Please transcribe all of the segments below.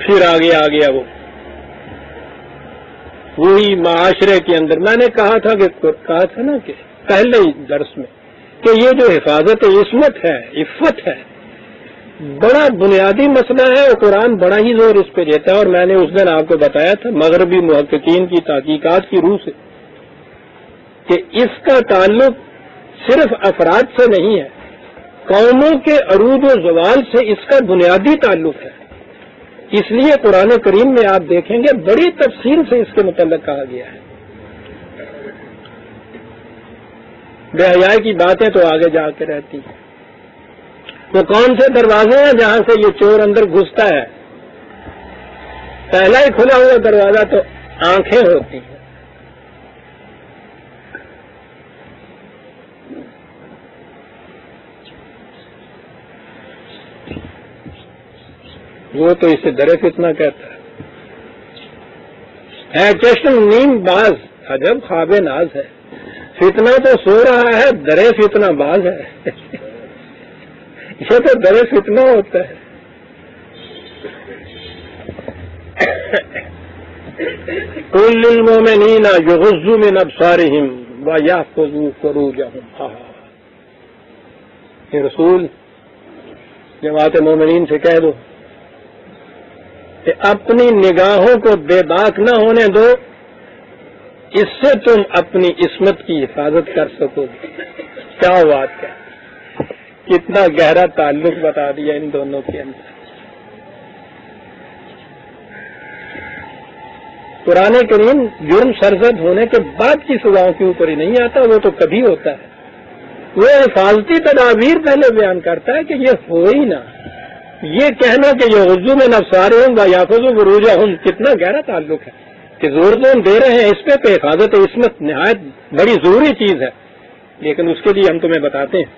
پھر آگے آ گیا وہی معاشرے کے اندر میں نے کہا تھا نا کہ پہلے ہی درس میں کہ یہ جو حفاظت عصمت ہے، عفت ہے، بڑا بنیادی مسئلہ ہے، اور قرآن بڑا ہی زور اس پہ دیتا ہے. اور میں نے اس دن آپ کو بتایا تھا مغربی محققین کی تحقیقات کی روح سے کہ اس کا تعلق صرف افراد سے نہیں ہے، قوموں کے عروج و زوال سے اس کا بنیادی تعلق ہے. اس لیے قرآن کریم میں آپ دیکھیں گے بڑی تفصیل سے اس کے متعلق کہا گیا ہے. بے حیائی کی باتیں تو آگے جا کے رہتی ہیں. وہ کون سے دروازے ہیں جہاں سے یہ چور اندر گھستا ہے؟ پہلا ہی کھلا ہوا دروازہ تو آنکھیں ہوتی ہیں. وہ تو اسے در فتنہ کہتا ہے چشم نیم باز عجب خواب ناز ہے. فتنہ تو سو رہا ہے، در فتنہ باز ہے. یہ تو در فتنہ ہوتا ہے. قل للمؤمنین یغضوا من ابصارہم ویحفظوا فروجہم. یہ رسول جماعت مومنین سے کہہ دو کہ اپنی نگاہوں کو بے باک نہ ہونے دو، اس سے تم اپنی عصمت کی حفاظت کر سکو گے. کیا بات ہے، کتنا گہرا تعلق بتا دیا ان دونوں کے اندر. قرآن کریم جرم سرزد ہونے کے بعد کی سزاؤں کے اوپر ہی نہیں آتا، وہ تو کبھی ہوتا ہے. وہ حفاظتی تدابیر پہلے بیان کرتا ہے کہ یہ ہو ہی نہ. یہ کہنا کہ یہ غضوا من ابصارہم ویحفظوا فروجہم کتنا گہرا تعلق ہے کہ زور تو ہم دے رہے ہیں اس پہ کہ حفاظت عصمت نہایت بڑی ضروری چیز ہے، لیکن اس کے لیے ہم تمہیں بتاتے ہیں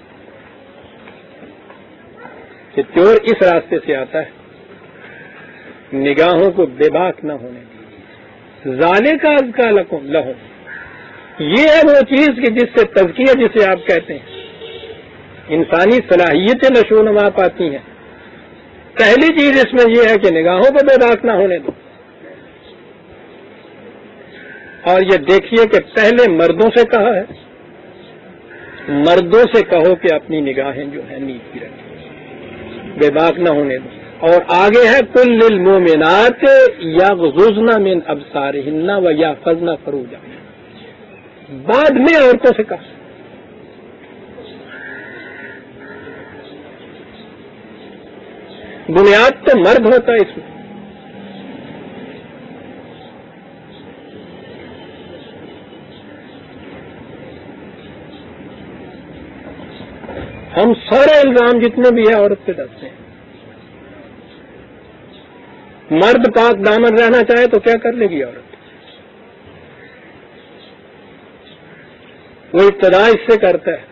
کہ چور اس راستے سے آتا ہے، نگاہوں کو بے باک نہ ہونے دیجیے. ذالک ازکی لکم لہم، یہ ہے وہ چیز کہ جس سے تزکیہ جسے آپ کہتے ہیں انسانی صلاحیتیں نشو و نما پاتی ہیں. پہلی چیز اس میں یہ ہے کہ نگاہوں کو بے باک نہ ہونے دو. اور یہ دیکھیے کہ پہلے مردوں سے کہا ہے، مردوں سے کہو کہ اپنی نگاہیں جو ہیں نیچی رکھیں، بے باک نہ ہونے دو. اور آگے ہے قل للمؤمنات یغضضن من ابصارہن ویحفظن فروجہن. بعد میں عورتوں سے کہا. بنیاد تو مرد ہوتا ہے اس میں. ہم سارے الزام جتنے بھی ہیں عورت پہ ڈالتے ہیں. مرد پاک دامن رہنا چاہے تو کیا کر لے گی عورت؟ وہ ابتدا اس سے کرتا ہے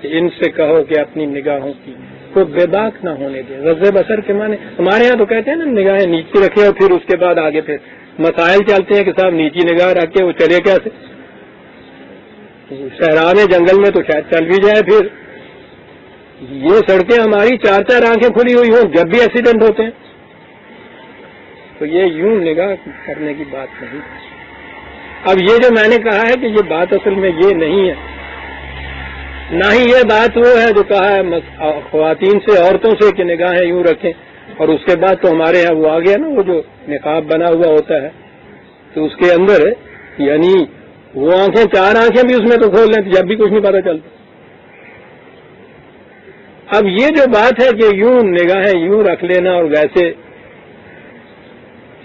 کہ ان سے کہو کہ اپنی نگاہوں کی کو بے باک نہ ہونے دے. غض بصر کے معنی ہمارے ہاں تو کہتے ہیں نا نگاہیں نیچی رکھے اور پھر اس کے بعد آگے پھر مسائل چلتے ہیں کہ صاحب نیچی نگاہ رکھ کے وہ چلے کیسے؟ صحرا میں جنگل میں تو شاید چل بھی جائے. پھر یہ سڑکیں ہماری 4 آنکھیں کھلی ہوئی ہوں جب بھی ایکسیڈنٹ ہوتے ہیں. تو یہ یوں نگاہ کرنے کی بات نہیں. اب یہ جو میں نے کہا ہے کہ یہ بات اصل میں یہ نہیں ہے، نہ ہی یہ بات وہ ہے جو کہا ہے خواتین سے عورتوں سے کہ نگاہیں یوں رکھیں. اور اس کے بعد تو ہمارے یہاں وہ آ گیا نا وہ جو نقاب بنا ہوا ہوتا ہے تو اس کے اندر یعنی وہ آنکھیں 4 آنکھیں بھی اس میں تو کھول لیں جب بھی کچھ نہیں پتہ چلتا. اب یہ جو بات ہے کہ یوں نگاہیں یوں رکھ لینا اور ویسے،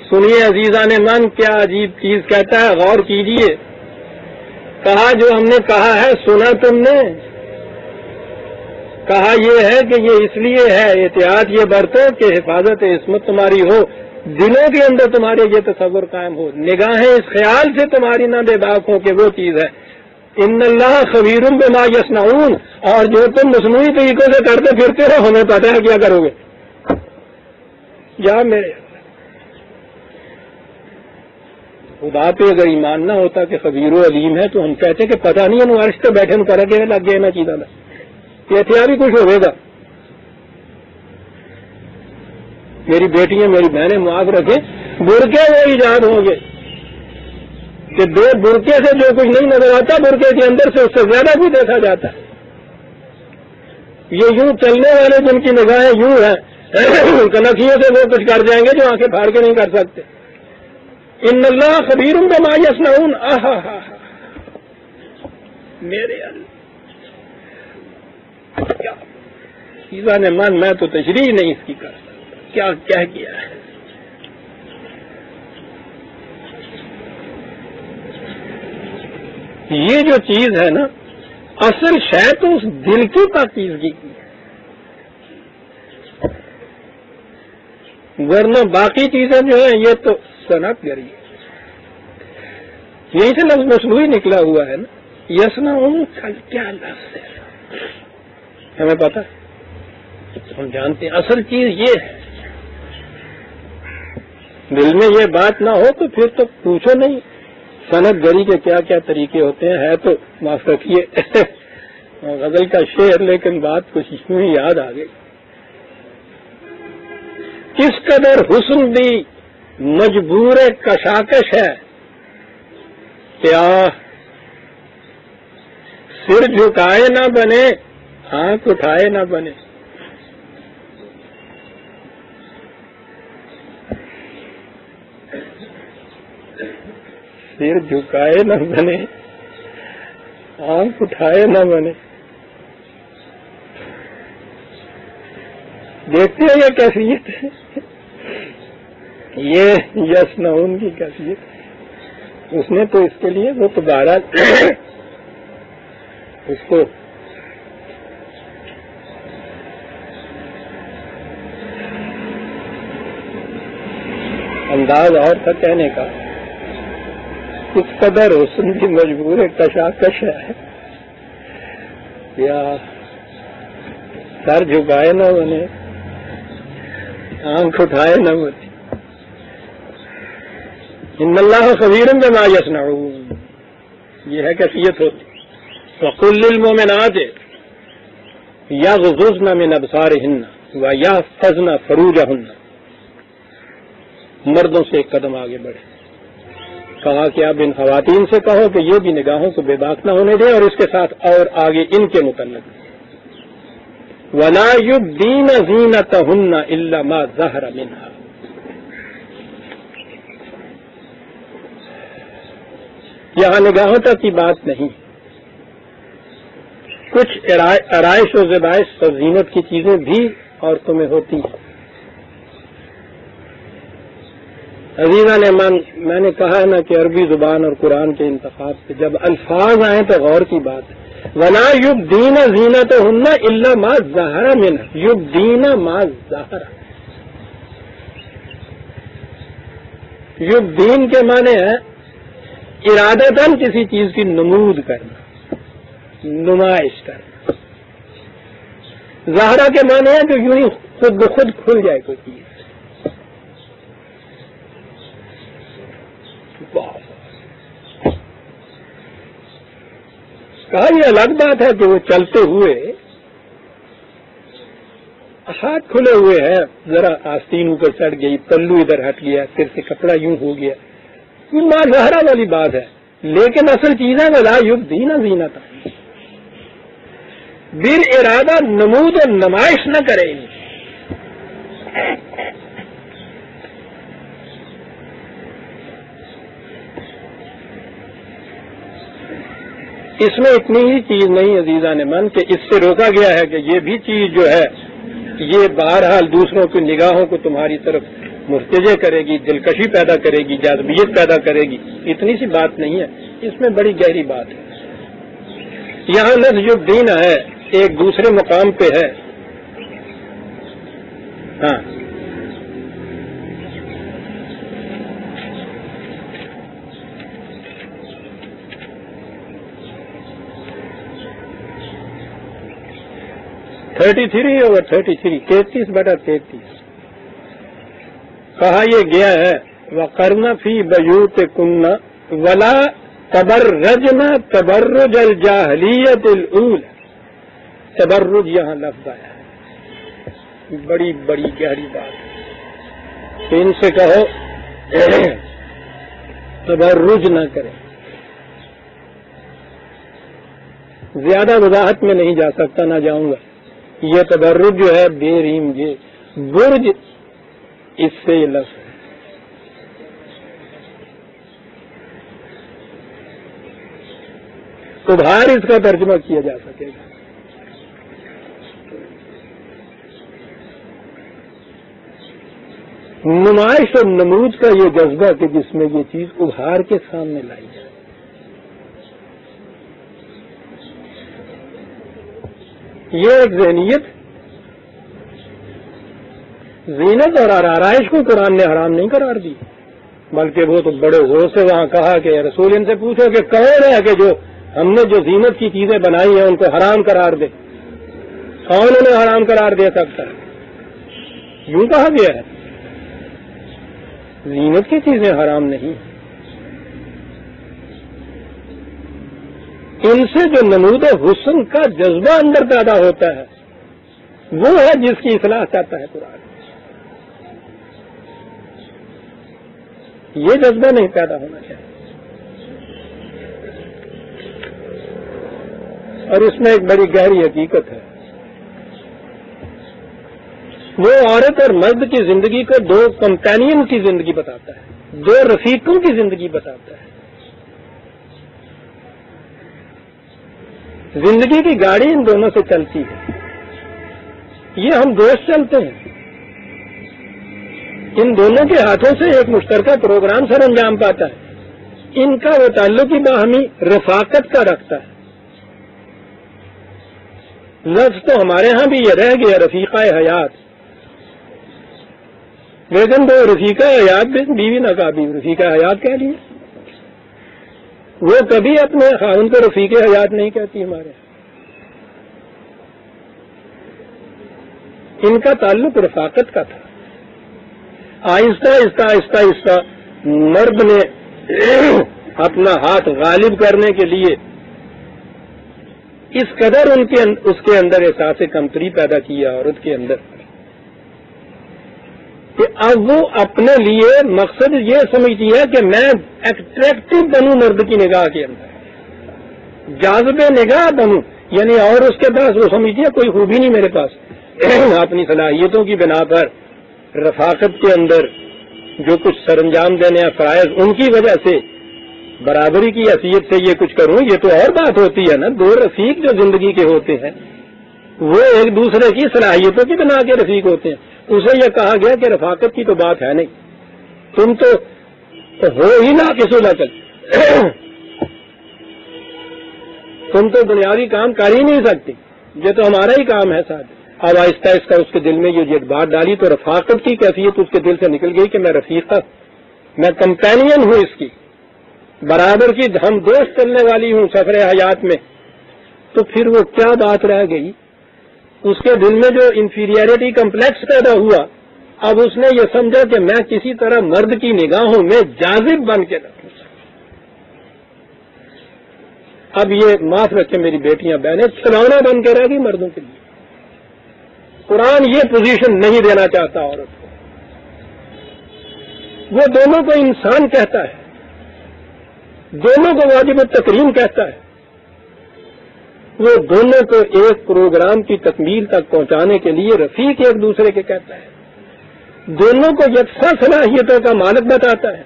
سنیے عزیزان من کیا عجیب چیز کہتا ہے، غور کیجئے. کہا جو ہم نے کہا ہے سنا تم نے، کہا یہ ہے کہ یہ اس لیے ہے احتیاط یہ برتو کہ حفاظت عصمت تمہاری ہو، دلوں کے اندر تمہارے یہ تصور قائم ہو، نگاہیں اس خیال سے تمہاری نہ بے باک ہو کہ وہ چیز ہے ان اللہ خبیر بما یصنعون، اور جو تم مصنوعی طریقوں سے کرتے پھرتے ہو ہمیں پتہ ہے کیا کرو گے. یا میرے خدا پہ اگر ایمان نہ ہوتا کہ خبیر و علیم ہے تو ہم کہتے کہ پتہ نہیں ہے عرش پہ بیٹھے کرا کے لگ گئے نہ چیزاں یہ تھیا بھی کچھ ہوئے گا. میری بیٹیاں میری بہنیں معاف رکھیں، برقعے وہ ایجاد ہوں گے کہ دو برقعے سے جو کچھ نہیں نظر آتا برقعے کے اندر سے اس سے زیادہ بھی دیکھا جاتا ہے۔ یہ یوں چلنے والے جن کی نگاہیں یوں ہیں کنکھیوں سے وہ کچھ کر جائیں گے جو آنکھیں پھاڑ کے نہیں کر سکتے۔ ان اللہ خبیر بما یصنعون، میرے اللہ کیا چیزاں نے من، میں تو تشریح نہیں اس کی کر سکتا کیا کیا کیا ہے۔ یہ جو چیز ہے نا اصل شے تو اس دل کی پاکیزگی کی ہے، ورنہ باقی چیزیں جو ہیں یہ تو صنعت گری ہے۔ یہی سے لفظ مصنوعی نکلا ہوا ہے نا، یصنعون کیا لفظ ہے ہمیں پتا، ہم جانتے ہیں اصل چیز یہ ہے۔ دل میں یہ بات نہ ہو تو پھر تو پوچھو نہیں، صنعت گری کے کیا کیا طریقے ہوتے ہیں، ہے تو معاف رکھیے غزل کا شعر، لیکن بات کچھ یوں ہی یاد آ گئی۔ کس قدر حسن بھی مجبور کشاکش ہے، کیا سر جھکائے نہ بنے آنکھ اٹھائے نہ بنے۔ سر جھکائے نہ بنے آنکھ اٹھائے نہ بنے۔ دیکھتے ہیں یہ کیفیت ہے، یہ یصنعون کی کیفیت ہے۔ اس نے تو اس کے لیے وہ تو بہرحال اس کو انداز اور تھا کہنے کا، کس قدر حسن کی مجبور کشاکش ہے، یا سر جھکائے نہ بنے آنکھ اٹھائے نہ بنے۔ ان اللہ خبیر بما یصنعون، یہ ہے کیفیت ہوتی۔ وقل للمؤمنات یغضضن من ابصارهن ویحفظن فروجهن، مردوں سے ایک قدم آگے بڑھے، کہا کہ اب ان خواتین سے کہو کہ یہ بھی نگاہوں کو بے باک نہ ہونے دیں، اور اس کے ساتھ اور آگے ان کے متعلق وَلَا يُبْدِينَ زِينَتَهُنَّ إِلَّا مَا ظَهَرَ مِنْهَا، یہاں نگاہوں تک کی بات نہیں، کچھ آرائش و زیبائش اور زینت کی چیزیں بھی عورتوں میں ہوتی ہیں۔ عزیزان میں نے کہا نا کہ عربی زبان اور قرآن کے انتخاب سے جب الفاظ آئیں تو غور کی بات ہے۔ وَلَا يُبْدِينَ زِينَتَهُنَّ إِلَّا مَا ظَهَرَ مِنْهَا، يُبْدِينَ مَا ظَهَرَ، يُبْدِين کے معنی ہے ارادتاً کسی چیز کی نمود کرنا، نمائش کرنا۔ ظاہرہ کے معنی ہے جو یوں ہی خود بخود کھل جائے کوئی چیز۔ کہا یہ الگ بات ہے کہ وہ چلتے ہوئے ہاتھ کھلے ہوئے ہیں، ذرا آستین اوپر چڑھ گئی، پلو ادھر ہٹ گیا، سر سے کپڑا یوں ہو گیا، یہ ما ظاہرہ والی بات ہے، لیکن اصل چیز ہے وَلَا يُبْدِينَ زِينَتَهُنَّ، بال ارادہ نمود و نمائش نہ کرے۔ اس میں اتنی ہی چیز نہیں عزیزان من کہ اس سے روکا گیا ہے کہ یہ بھی چیز جو ہے یہ بہرحال دوسروں کی نگاہوں کو تمہاری طرف مرتجع کرے گی، دلکشی پیدا کرے گی، جاذبیت پیدا کرے گی، اتنی سی بات نہیں ہے، اس میں بڑی گہری بات ہے۔ یہاں لفظ یبدین ہے ایک دوسرے مقام پہ ہے، ہاں over 33 33 کہا یہ گیا ہے وَقَرْنَ فِي بَيُوتِكُنَّ وَلَا تَبَرَّجْنَ تَبَرُّجَ الْجَاهِلِيَّةِ الْأُولَى، تبرج یہاں لفظ آیا ہے، بڑی بڑی گہری بات ہے۔ کہ ان سے کہو تبرج نہ کریں. زیادہ وضاحت میں نہیں جا سکتا، نہ جاؤں گا. یہ تبرج جو ہے بے ریم، یہ برج، اس سے یہ لفظ ہے. ابھار اس کا ترجمہ کیا جا سکے گا. نمائش اور نمود کا یہ جذبہ کہ جس میں یہ چیز ابھار کے سامنے لائی جائے. یہ ایک ذہنیت، زینت اور آرائش کو قرآن نے حرام نہیں قرار دی، بلکہ وہ تو بڑے زور سے وہاں کہا کہ رسول ان سے پوچھو کہ کون ہے کہ جو ہم نے جو زینت کی چیزیں بنائی ہیں ان کو حرام قرار دے. کون انہیں حرام قرار دے سکتا ہے؟ یوں کہا گیا ہے. زینت کی چیزیں حرام نہیں. ان سے جو نمود حسن کا جذبہ اندر پیدا ہوتا ہے وہ ہے جس کی اصلاح چاہتا ہے قرآن. یہ جذبہ نہیں پیدا ہونا چاہیے. اور اس میں ایک بڑی گہری حقیقت ہے. وہ عورت اور مرد کی زندگی کو دو کمپینین کی زندگی بتاتا ہے، دو رفیقوں کی زندگی بتاتا ہے. زندگی کی گاڑی ان دونوں سے چلتی ہے. یہ ہم دوست چلتے ہیں، ان دونوں کے ہاتھوں سے ایک مشترکہ پروگرام سر انجام پاتا ہے. ان کا وہ تعلق ہی باہمی رفاقت کا رکھتا ہے. لفظ تو ہمارے ہاں بھی یہ رہ گیا رفیقہ حیات، لیکن وہ رفیقہ حیات بھی بیوی ناقابی رفیقہ حیات کہہ لیے. وہ کبھی اپنے خاوند کو رفیق حیات نہیں کہتی. ہمارے ان کا تعلق رفاقت کا تھا. آہستہ آہستہ آہستہ آہستہ مرد نے اپنا ہاتھ غالب کرنے کے لیے اس قدر اس کے اندر احساس کمتری پیدا کیا عورت کے اندر کہ اب وہ اپنے لیے مقصد یہ سمجھتی ہے کہ میں اٹریکٹو بنوں مرد کی نگاہ کے اندر، جاذب نگاہ بنوں. یعنی اور اس کے پاس وہ سمجھتی ہے کوئی خوبی نہیں میرے پاس. اپنی صلاحیتوں کی بنا پر رفاقت کے اندر جو کچھ سر انجام دینے ہیں فرائض، ان کی وجہ سے برابری کی حیثیت سے یہ کچھ کروں. یہ تو اور بات ہوتی ہے نا. دو رفیق جو زندگی کے ہوتے ہیں وہ ایک دوسرے کی صلاحیتوں کی بنا کے رفیق ہوتے ہیں. اسے یہ کہا گیا کہ رفاقت کی تو بات ہے نہیں، تم تو ہو ہی نہ کسی لکل، تم تو بنیادی کام کر ہی نہیں سکتی، یہ تو ہمارا ہی کام ہے ساتھ. اب آہستہ آہستہ اس کے دل میں یہ بات ڈالی تو رفاقت کی کیفیت اس کے دل سے نکل گئی کہ میں رفیقہ، میں کمپینین ہوں اس کی، برابر کی ہم دوست چلنے والی ہوں سفر حیات میں. تو پھر وہ کیا بات رہ گئی؟ اس کے دل میں جو انفیریئرٹی کمپلیکس پیدا ہوا، اب اس نے یہ سمجھا کہ میں کسی طرح مرد کی نگاہوں میں جاذب بن کے رکھوں. اب یہ معاف رکھے میری بیٹیاں بہنیں، کھلونا بن کے رہ گئی مردوں کے لیے. قرآن یہ پوزیشن نہیں دینا چاہتا عورت کو. وہ دونوں کو انسان کہتا ہے، دونوں کو واجب التکریم کہتا ہے. وہ دونوں کو ایک پروگرام کی تکمیل تک پہنچانے کے لیے رفیق ایک دوسرے کے کہتا ہے. دونوں کو یکساں صلاحیتوں کا مالک بتاتا ہے.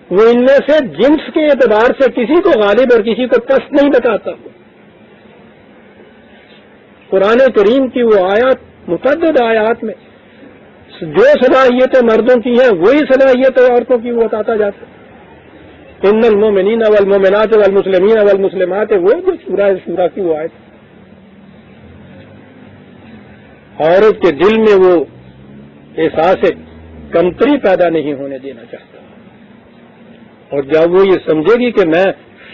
وہ ان میں سے جنس کے اعتبار سے کسی کو غالب اور کسی کو پست نہیں بتاتا. قرآن کریم کی وہ آیات، متعدد آیات میں جو صلاحیتیں مردوں کی ہیں وہی صلاحیتیں عورتوں کی وہ بتاتا جاتا ہے. ان المؤمنین والمؤمنات والمسلمین والمسلمات، وہ جو سورہ شورا کی وہ آیت، عورت کے دل میں وہ احساس کمتری پیدا نہیں ہونے دینا چاہتا. اور جب وہ یہ سمجھے گی کہ میں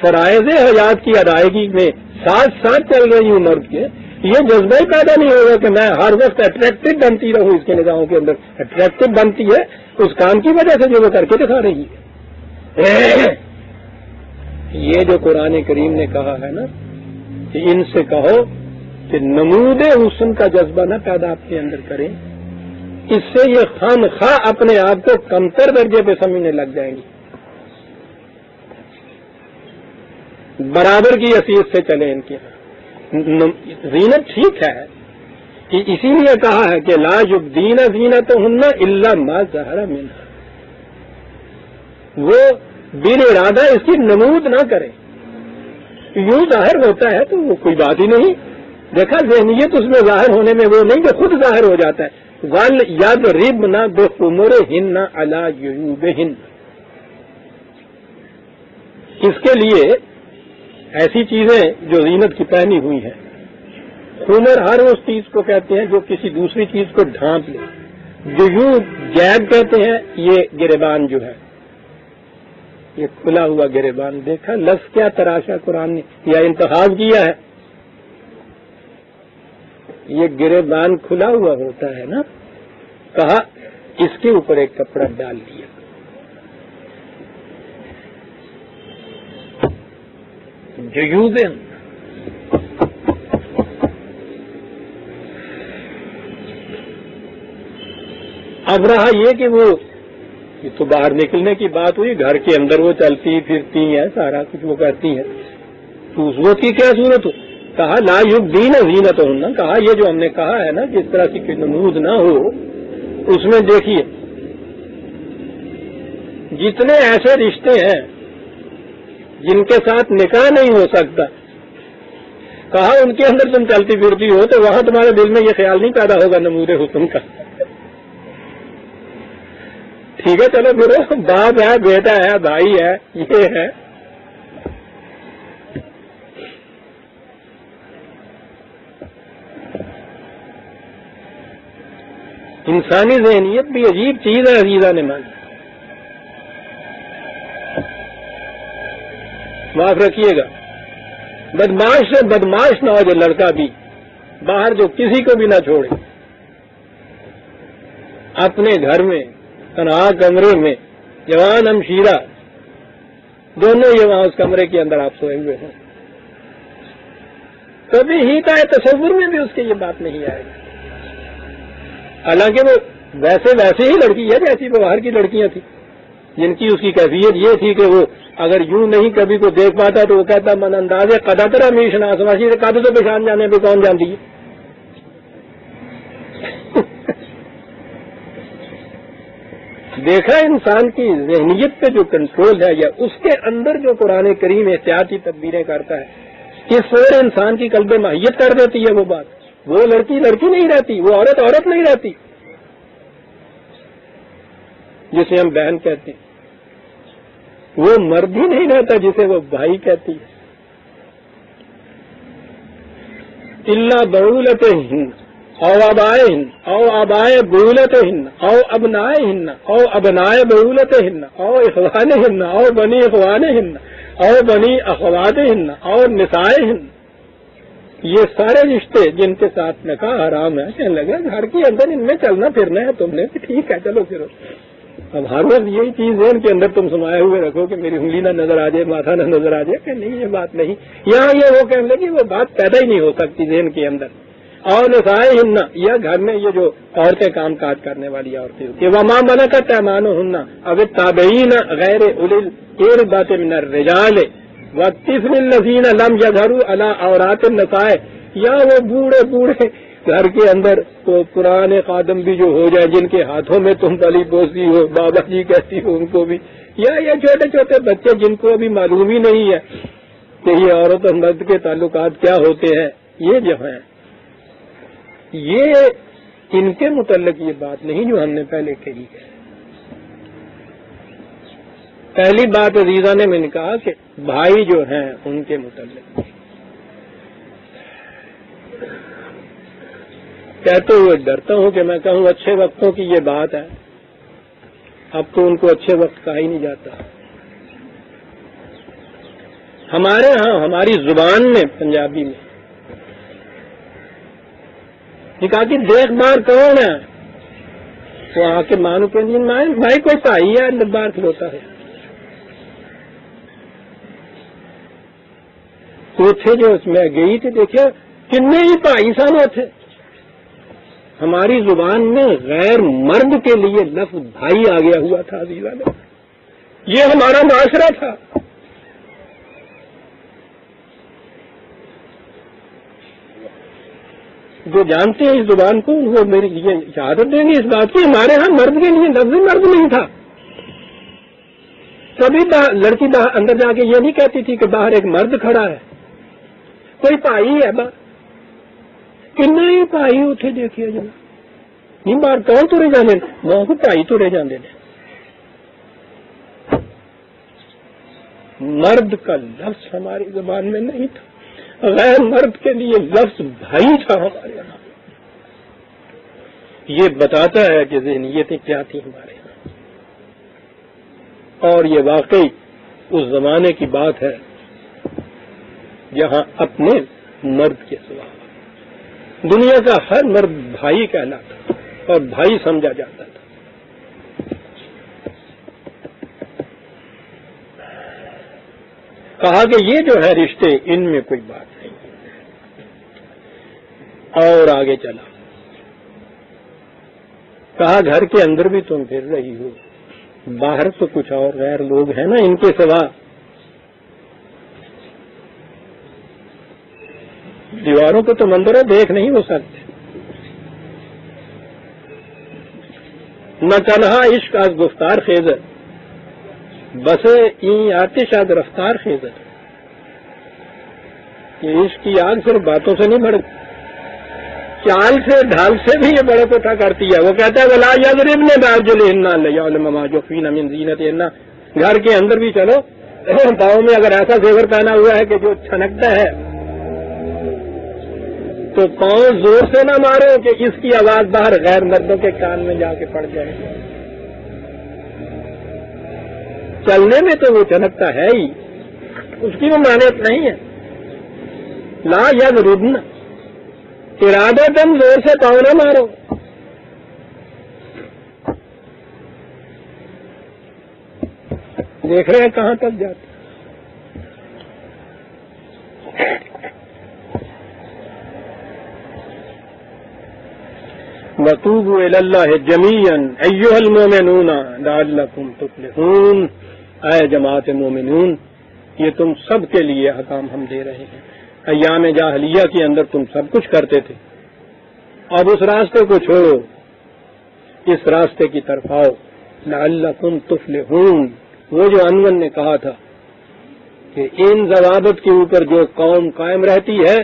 فرائض حیات کی ادائیگی میں ساتھ ساتھ چل رہی ہوں مرد کے، یہ جذبہ ہی پیدا نہیں ہوگا کہ میں ہر وقت اٹریکٹو بنتی رہوں اس کے نگاہوں کے اندر. اٹریکٹو بنتی ہے اس کام کی وجہ سے جو وہ کر کے دکھا رہی ہے. یہ جو قرآن کریم نے کہا ہے نا کہ ان سے کہو کہ نمود حسن کا جذبہ نہ پیدا اپنے اندر کریں، اس سے یہ خواہ اپنے آپ کو کمتر درجے پہ سمجھنے لگ جائیں گی، برابر کی حیثیت سے چلے ان کی زینت ٹھیک ہے کہ اسی لیے کہا ہے کہ لا یبدین زینتہن الا ما ظہر منہا، وہ بن ارادہ اس کی نمود نہ کریں، یوں ظاہر ہوتا ہے تو وہ کوئی بات ہی نہیں، دیکھا ذہنیت اس میں ظاہر ہونے میں وہ نہیں کہ خود ظاہر ہو جاتا ہے، وَلْيَضْرِبْنَ بِخُمُرِهِنَّ عَلَى جُيُوبِهِنَّ، اس کے لیے ایسی چیزیں جو زینت کی پہنی ہوئی ہیں، خمر ہر اس چیز کو کہتے ہیں جو کسی دوسری چیز کو ڈھانپ لے، جیوب جیب کہتے ہیں یہ گریبان جو ہے، یہ کھلا ہوا گریبان، دیکھا لفظ کیا تراشا قرآن نے یا انتخاب کیا ہے، یہ گریبان کھلا ہوا ہوتا ہے نا، کہا اس کے اوپر ایک کپڑا ڈال دیا، جیوبیں۔ اب رہا یہ کہ وہ یہ تو باہر نکلنے کی بات ہوئی، گھر کے اندر وہ چلتی پھرتی ہیں، سارا کچھ وہ کرتی ہیں، تو اس وقت کی کیا صورت ہو؟ کہا لا یبدین زینتہن، کہا یہ جو ہم نے کہا ہے نا کہ اس طرح کی نمود نہ ہو، اس میں دیکھیے جتنے ایسے رشتے ہیں جن کے ساتھ نکاح نہیں ہو سکتا، کہا ان کے اندر تم چلتی پھرتی ہو تو وہاں تمہارے دل میں یہ خیال نہیں پیدا ہوگا نمود حسن کا، ٹھیک ہے چلو پھر باپ ہے، بیٹا ہے، بھائی ہے، یہ ہے، انسانی ذہنیت بھی عجیب چیز ہے عزیزہ نے مانی، معاف رکھیے گا، بدماش سے بدماش نہ ہو جو لڑکا بھی باہر جو کسی کو بھی نہ چھوڑے، اپنے گھر میں تنہا کمرے میں جوان ہمشیرہ دونوں یہ وہاں اس کمرے کے اندر آپ سوئے ہوئے ہیں، کبھی ہی کا تصور میں بھی اس کی یہ بات نہیں آئے گی، حالانکہ وہ ویسے ہی لڑکی ہے جیسی وہ باہر کی لڑکیاں تھیں، جن کی اس کی کیفیت یہ تھی کہ وہ اگر یوں نہیں کبھی کو دیکھ پاتا تو وہ کہتا من انداز قدا ترا میش ناسماشی سے قد تو پہچان جانے پہ کون جانتی ہے، دیکھا انسان کی ذہنیت پہ جو کنٹرول ہے یا اس کے اندر جو قرآن کریم احتیاطی تدبیریں کرتا ہے، اس فور انسان کی قلب ماہیت کر دیتی ہے وہ بات، وہ لڑکی نہیں رہتی، وہ عورت نہیں رہتی جسے ہم بہن کہتے ہیں، وہ مرد ہی نہیں رہتا جسے وہ بھائی کہتی ہے، الا بعولتہن او آبائہن او آبائے بعولتہن او ابنائہن او ابنائے بعولتہن او اخوانہن او بنی اخوانہن او بنی اخواتہن او نسائہن، یہ سارے رشتے جن کے ساتھ نکاح حرام ہے، کہنے لگا گھر کے اندر ان میں چلنا پھرنا ہے تم نے، ٹھیک ہے چلو پھر اب ہر وقت یہی چیز ذہن کے اندر تم سمائے ہوئے رکھو کہ میری انگلی نہ نظر آ جائے، ماتھا نہ نظر آ جائے، کہ نہیں یہ بات نہیں، یہاں یہ وہ کہنے لگی وہ بات پیدا ہی نہیں ہو سکتی ذہن کے اندر، اور نسائہن یا گھر میں یہ جو عورتیں کام کاج کرنے والی عورتیں ہوتی ہیں، وما ملکت ایمانہن او التابعین غیر اولی الاربۃ من الرجال والطفل الذین لم یظہروا علی عورات النساء، یا وہ بوڑھے گھر کے اندر تو پرانے خادم بھی جو ہو جائے جن کے ہاتھوں میں تم پلی پوسی ہو، بابا جی کہتی ہو ان کو بھی، یا یہ چھوٹے چھوٹے بچے جن کو ابھی معلوم ہی نہیں ہے کہ یہ عورت اور مرد کے تعلقات کیا ہوتے ہیں، یہ جو ہیں یہ ان کے متعلق یہ بات نہیں جو ہم نے پہلے کہی ہے۔ پہلی بات عزیزہ نے میں نے کہا کہ بھائی جو ہیں ان کے متعلق کہتے ہوئے ڈرتا ہوں کہ میں کہوں اچھے وقتوں کی یہ بات ہے، اب تو ان کو اچھے وقت کہا ہی نہیں جاتا، ہمارے ہاں ہماری زبان میں پنجابی میں کہا کہ دیکھ بار کون ہے، وہ آ کے مانو کہ بھائی کوئی بھائی ہے باہر کھلوتا ہے، وہ تھے جو اس میں گئی تھی، دیکھے کتنے ہی بھائی سن تھے، ہماری زبان میں غیر مرد کے لیے لفظ بھائی آ گیا ہوا تھا عزیزان، یہ ہمارا معاشرہ تھا. جو جانتے ہیں اس زبان کو وہ میری یہ شہادت دیں گے اس بات کی، ہمارے ہاں مرد کے لیے لفظ مرد نہیں تھا. کبھی لڑکی اندر جا کے یہ نہیں کہتی تھی کہ باہر ایک مرد کھڑا ہے، کوئی پائی ہے باہر. کن ہی پائی اتنے دیکھیے جب نہیں باہر کون ترے جانے وہاں کو پائی ترے جانے. مرد کا لفظ ہماری زبان میں نہیں تھا، غیر مرد کے لیے لفظ بھائی تھا ہمارے یہاں. یہ بتاتا ہے کہ ذہنیتیں کیا تھیں ہمارے یہاں، اور یہ واقعی اس زمانے کی بات ہے جہاں اپنے مرد کے سوا دنیا کا ہر مرد بھائی کہلاتا اور بھائی سمجھا جاتا تھا. کہا کہ یہ جو ہے رشتے ان میں کوئی بات نہیں. اور آگے چلا، کہا گھر کے اندر بھی تم پھر رہی ہو، باہر تو کچھ اور غیر لوگ ہیں نا ان کے سوا. دیواروں کو تم اندر دیکھ نہیں ہو سکتے. نہ تنہا عشق از گفتار خیزت بسے این آتش از رفتار خیزت. یہ عشق کی آگ صرف باتوں سے نہیں بڑھتی، چال سے ڈھال سے بھی یہ بڑے اٹھا کرتی ہے. وہ کہتا ہے ولا یضربن بارجلہن لیعلم ما یخفین من زینتہن. گھر کے اندر بھی چلو، پاؤں میں اگر ایسا زیور پہنا ہوا ہے کہ جو چھنکتا ہے تو پاؤں زور سے نہ مارو کہ اس کی آواز باہر غیر مردوں کے کان میں جا کے پڑ جائے. چلنے میں تو وہ چھنکتا ہے ہی، اس کی وہ مانیت نہیں ہے. لا یضربن، ارادہ تم زور سے پاؤں نہ مارو. دیکھ رہے ہیں کہاں تک جاتے. وَتُوبُوا إِلَى اللَّهِ جَمِيعًا أَيُّهَا الْمُؤْمِنُونَ لَعَلَّكُمْ تُفْلِحُونَ. اے جماعت مومنون، یہ تم سب کے لیے حکام ہم دے رہے ہیں. ایام جاہلیہ کے اندر تم سب کچھ کرتے تھے، اب اس راستے کو چھوڑو، اس راستے کی طرف آؤ. لعلکم تفلحون. وہ جو انون نے کہا تھا کہ ان ضوابط کے اوپر جو قوم قائم رہتی ہے،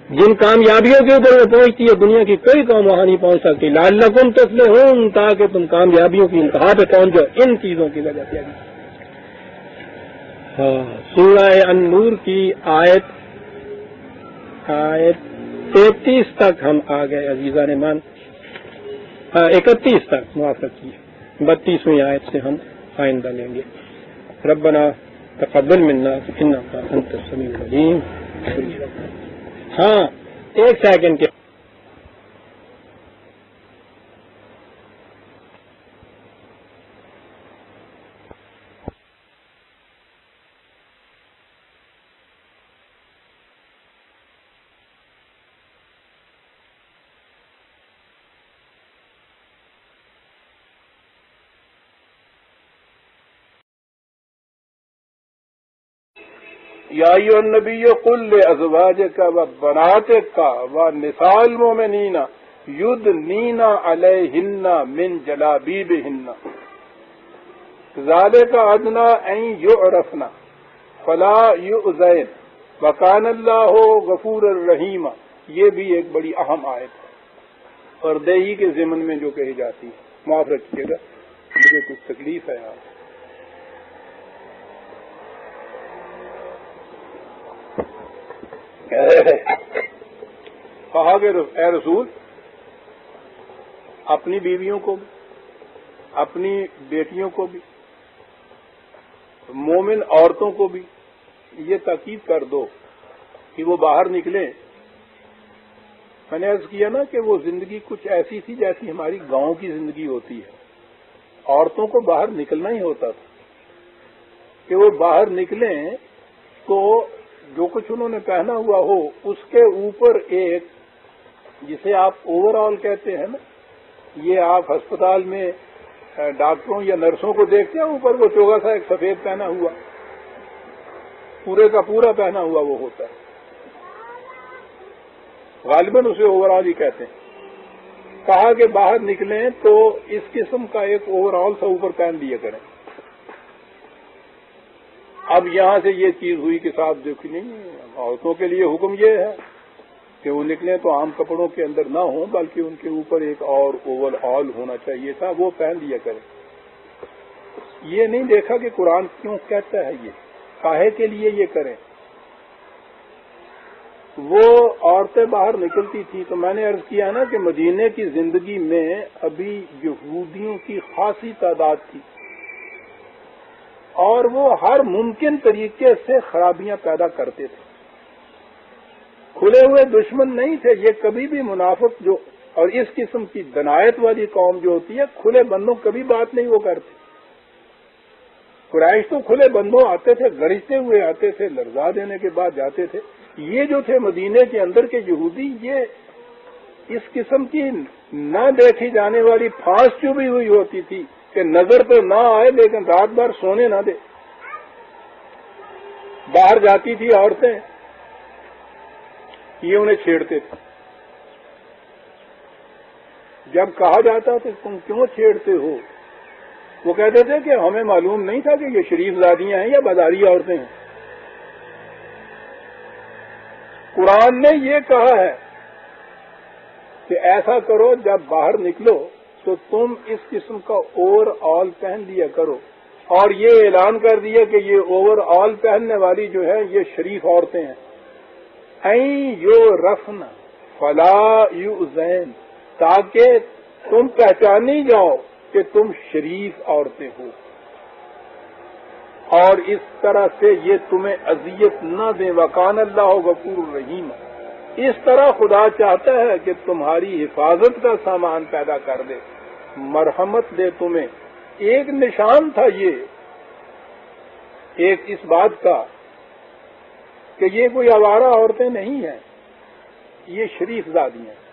جن کامیابیوں کے اوپر وہ پہنچتی ہے، دنیا کی کوئی قوم وہاں نہیں پہنچ سکتی. لعلکم تفلحون، تاکہ تم کامیابیوں کی انتہا پہ پہنچ جاؤ ان چیزوں کی وجہ سے. سورہ النور کی آیت 33 تک ہم آ گئے عزیزان مان. 31 تک معاف رکھیے، 32ویں آیت سے ہم آئندہ لیں گے. ربنا تقبل منا انک انت السمیع العلیم. ہاں ایک سیکنڈ کے یا ایھا النبی قل لازواجک وبناتک ونساء المؤمنین یدنین علیہن من جلابیبہن ذالک ادنی ان یعرفن فلا یؤذین وکان اللہ غفورا رحیما. یہ بھی ایک بڑی اہم آیت ہے پردے کے ضمن میں جو کہی جاتی ہے. معاف رکھیے گا، مجھے کچھ تکلیف ہے یہاں. کہا کہ اے رسول، اپنی بیویوں کو بھی، اپنی بیٹیوں کو بھی، مومن عورتوں کو بھی یہ تاکید کر دو کہ وہ باہر نکلیں. میں نے عرض کیا نا کہ وہ زندگی کچھ ایسی تھی جیسی ہماری گاؤں کی زندگی ہوتی ہے. عورتوں کو باہر نکلنا ہی ہوتا تھا کہ وہ باہر نکلیں تو جو کچھ انہوں نے پہنا ہوا ہو اس کے اوپر ایک جسے آپ اوور آل کہتے ہیں نا، یہ آپ ہسپتال میں ڈاکٹروں یا نرسوں کو دیکھتے ہیں، اوپر وہ چوگا سا ایک سفید پہنا ہوا، پورے کا پورا پہنا ہوا وہ ہوتا ہے، غالباً اسے اوور آل ہی کہتے ہیں۔ کہا کہ باہر نکلیں تو اس قسم کا ایک اوور آل سا اوپر پہن لیا کریں۔ اب یہاں سے یہ چیز ہوئی کہ صاحب دیکھیں نہیں، عورتوں کے لیے حکم یہ ہے کہ وہ نکلیں تو عام کپڑوں کے اندر نہ ہوں، بلکہ ان کے اوپر ایک اور اوور آل ہونا چاہیے تھا، وہ پہن لیا کریں۔ یہ نہیں دیکھا کہ قرآن کیوں کہتا ہے یہ، کاہے کے لیے یہ کریں۔ وہ عورتیں باہر نکلتی تھی تو میں نے عرض کیا نا کہ مدینے کی زندگی میں ابھی یہودیوں کی خاصی تعداد تھی، اور وہ ہر ممکن طریقے سے خرابیاں پیدا کرتے تھے۔ کھلے ہوئے دشمن نہیں تھے یہ، کبھی بھی منافق جو اور اس قسم کی دنایت والی قوم جو ہوتی ہے، کھلے بندوں کبھی بات نہیں وہ کرتے۔ قریش تو کھلے بندوں آتے تھے، گرجتے ہوئے آتے تھے، لرزا دینے کے بعد جاتے تھے۔ یہ جو تھے مدینے کے اندر کے یہودی، یہ اس قسم کی نہ دیکھی جانے والی پھانس چبھی ہوئی ہوتی تھی کہ نظر تو نہ آئے لیکن رات بھر سونے نہ دے۔ باہر جاتی تھی عورتیں، یہ انہیں چھیڑتے تھے۔ جب کہا جاتا تو تم کیوں چھیڑتے ہو، وہ کہتے تھے کہ ہمیں معلوم نہیں تھا کہ یہ شریف زادیاں ہیں یا بازاری عورتیں ہیں۔ قرآن نے یہ کہا ہے کہ ایسا کرو، جب باہر نکلو تو تم اس قسم کا اوور آل پہن لیا کرو، اور یہ اعلان کر دیا کہ یہ اوور آل پہننے والی جو ہے یہ شریف عورتیں ہیں۔ این یو رفن فلا یؤذین، تاکہ تم پہچانی جاؤ کہ تم شریف عورتیں ہو، اور اس طرح سے یہ تمہیں اذیت نہ دیں۔ وکان اللہ غفور الرحیم، اس طرح خدا چاہتا ہے کہ تمہاری حفاظت کا سامان پیدا کر دے، مرحمت دے تمہیں۔ ایک نشان تھا یہ، ایک اس بات کا کہ یہ کوئی آوارہ عورتیں نہیں ہیں، یہ شریف زادیاں ہیں،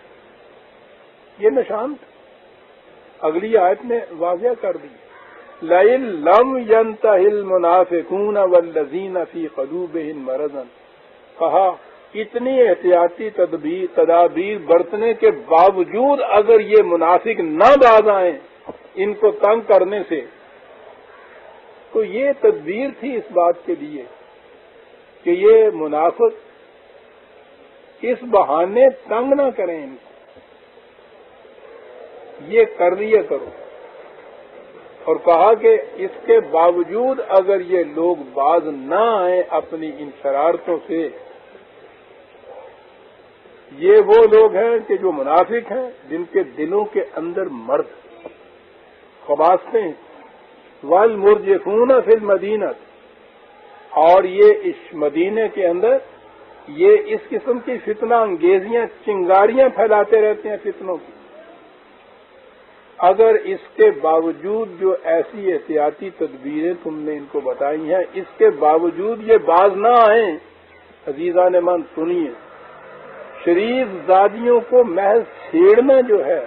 یہ نشان تھا۔ اگلی آیت نے واضح کر دی، لَئِن لَّمْ يَنْتَهِ الْمُنَافِقُونَ وَالَّذِينَ فِي قُلُوبِهِم مَّرَضٌ، کہا اتنی احتیاطی تدابیر برتنے کے باوجود اگر یہ منافق نہ باز آئیں ان کو تنگ کرنے سے، تو یہ تدبیر تھی اس بات کے لیے کہ یہ منافق اس بہانے تنگ نہ کریں ان کو، یہ کر لیا کرو۔ اور کہا کہ اس کے باوجود اگر یہ لوگ باز نہ آئیں اپنی ان شرارتوں سے، یہ وہ لوگ ہیں کہ جو منافق ہیں، جن کے دلوں کے اندر مرض خباستیں ہیں۔ والمرجفون فی المدینہ، اور یہ اس مدینے کے اندر یہ اس قسم کی فتنہ انگیزیاں، چنگاریاں پھیلاتے رہتے ہیں فتنوں کی۔ اگر اس کے باوجود جو ایسی احتیاطی تدبیریں تم نے ان کو بتائی ہیں، اس کے باوجود یہ باز نہ آئیں، عزیزان من سنیے، شریف زادیوں کو محض چھیڑنا جو ہے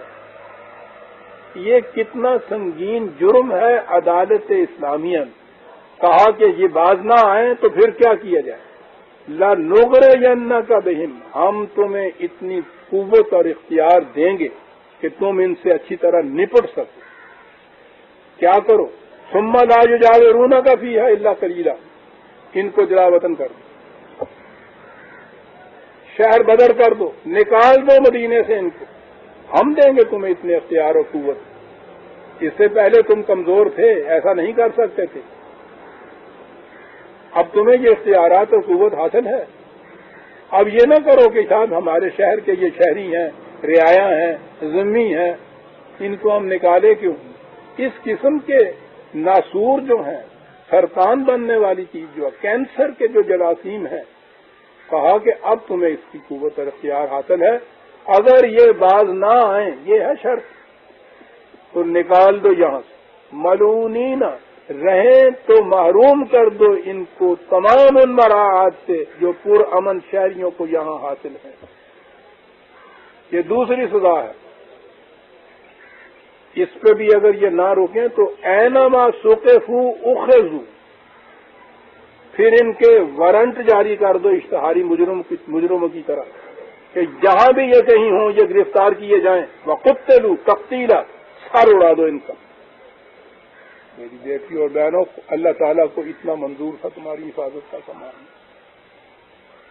یہ کتنا سنگین جرم ہے عدالت اسلامیہ میں۔ کہا کہ یہ باز نہ آئیں تو پھر کیا کیا جائے، لَنُغْرِيَنَّكَ بِهِمْ، ہم تمہیں اتنی قوت اور اختیار دیں گے کہ تم ان سے اچھی طرح نپٹ سکو۔ کیا کرو، ثُمَّ لَا يُجَاوِرُونَكَ فِيهَا إِلَّا قَلِيلًا، ان کو جلا وطن کر دو، شہر بدر کر دو، نکال دو مدینے سے ان کو، ہم دیں گے تمہیں اتنے اختیار اور قوت۔ اس سے پہلے تم کمزور تھے، ایسا نہیں کر سکتے تھے، اب تمہیں یہ اختیارات اور قوت حاصل ہے۔ اب یہ نہ کرو کہ صاحب ہمارے شہر کے یہ شہری ہیں، رعایا ہیں، ذمی ہیں، ان کو ہم نکالے کیوں۔ اس قسم کے ناسور جو ہیں، سرطان بننے والی چیز جو ہے، کینسر کے جو جراثیم ہیں، کہا کہ اب تمہیں اس کی قوت اور اختیار حاصل ہے، اگر یہ باز نہ آئیں، یہ ہے شرط، تو نکال دو یہاں سے، ملعونین، رہیں تو محروم کر دو ان کو تمام ان مراعات سے جو پر امن شہریوں کو یہاں حاصل ہیں۔ یہ دوسری سزا ہے. اس پہ بھی اگر یہ نہ روکیں تو اینما سقفوا اخذوا، پھر ان کے وارنٹ جاری کر دو اشتہاری مجرموں کی طرح کہ جہاں بھی یہ کہیں ہوں یہ گرفتار کیے جائیں. وقتلوا تقتیلا، سر اڑا دو ان کا. میری بیٹی اور بہنوں، اللہ تعالیٰ کو اتنا منظور تھا تمہاری حفاظت کا سامان.